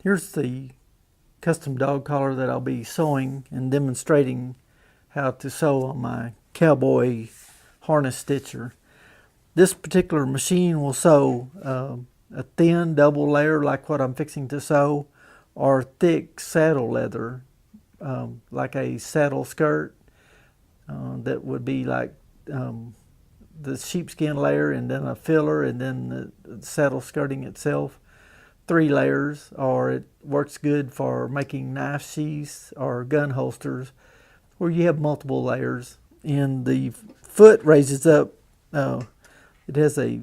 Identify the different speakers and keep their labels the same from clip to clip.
Speaker 1: Here's the custom dog collar that I'll be sewing and demonstrating how to sew on my CowBoy harness stitcher. This particular machine will sew a thin double layer like what I'm fixing to sew, or thick saddle leather like a saddle skirt that would be like the sheepskin layer and then a filler and then the saddle skirting itself. 3 layers, or it works good for making knife sheaths or gun holsters where you have multiple layers. And the foot raises up, it has a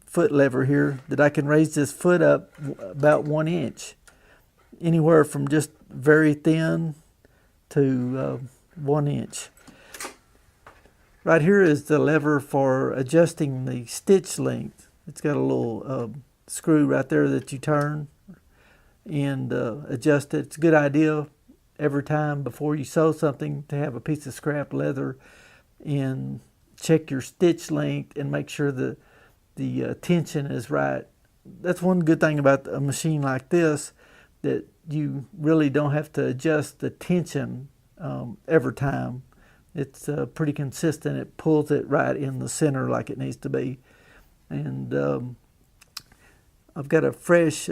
Speaker 1: foot lever here that I can raise this foot up about 1 inch, anywhere from just very thin to 1 inch. Right here is the lever for adjusting the stitch length. It's got a little screw right there that you turn and adjust it. It's a good idea every time before you sew something to have a piece of scrap leather and check your stitch length and make sure that the tension is right. That's one good thing about a machine like this, that you really don't have to adjust the tension every time. It's pretty consistent. It pulls it right in the center like it needs to be. And I've got a fresh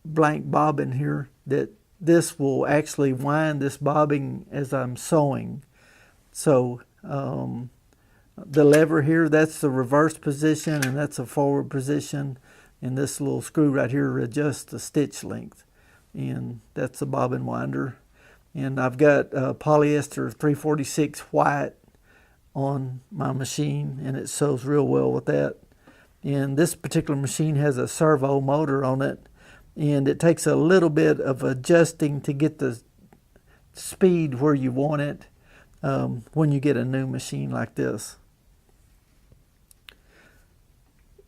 Speaker 1: blank bobbin here that this will actually wind this bobbin as I'm sewing. So the lever here, that's the reverse position and that's a forward position, and this little screw right here adjusts the stitch length, and that's the bobbin winder. And I've got polyester 346 white on my machine, and it sews real well with that. And this particular machine has a servo motor on it, and it takes a little bit of adjusting to get the speed where you want it when you get a new machine like this.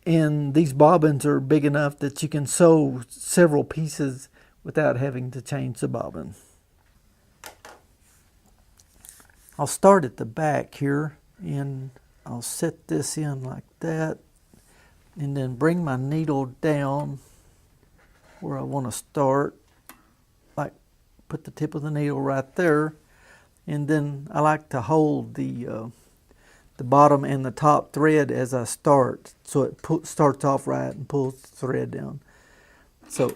Speaker 1: And these bobbins are big enough that you can sew several pieces without having to change the bobbin. I'll start at the back here, and I'll set this in like that, and then bring my needle down where I want to start, like put the tip of the needle right there, and then I like to hold the bottom and the top thread as I start, so it starts off right and pulls the thread down. So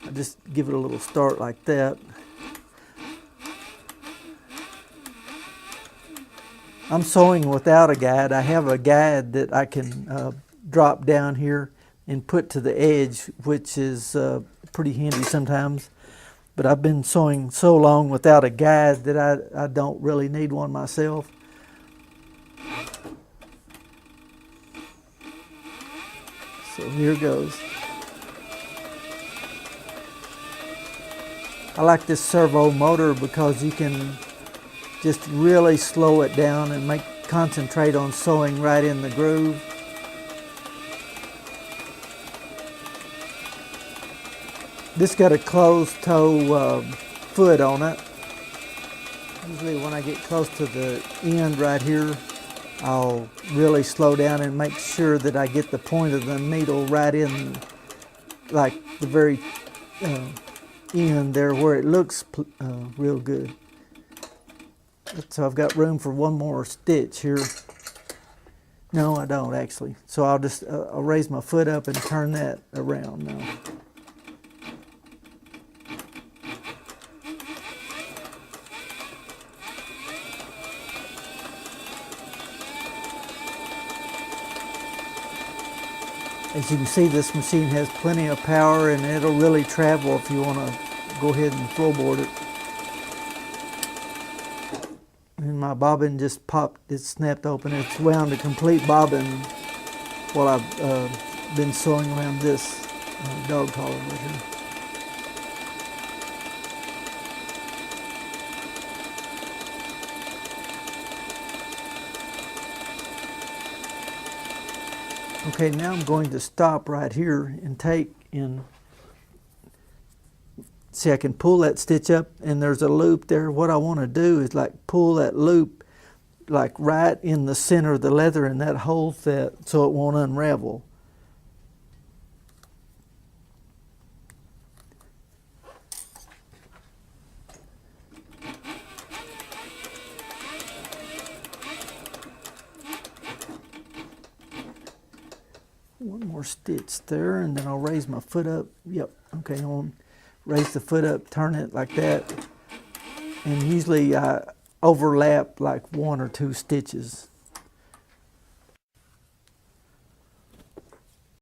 Speaker 1: I just give it a little start like that. I'm sewing without a guide. I have a guide that I can drop down here and put to the edge, which is pretty handy sometimes. But I've been sewing so long without a guide that I don't really need one myself. So here goes. I like this servo motor because you can just really slow it down and concentrate on sewing right in the groove. This got a closed toe foot on it. Usually when I get close to the end right here, I'll really slow down and make sure that I get the point of the needle right in, like the very end there where it looks real good. So I've got room for one more stitch here. No, I don't actually. So I'll just I'll raise my foot up and turn that around now. As you can see, this machine has plenty of power, and it'll really travel if you want to go ahead and floorboard it. And my bobbin just popped, it snapped open. It's wound a complete bobbin while I've been sewing around this dog collar right here. Okay, now I'm going to stop right here and see, I can pull that stitch up and there's a loop there. What I want to do is like pull that loop like right in the center of the leather, and that holds that so it won't unravel. more stitch there, and then I'll raise my foot up. Yep, okay, I'll raise the foot up, turn it like that, and usually I overlap like 1 or 2 stitches.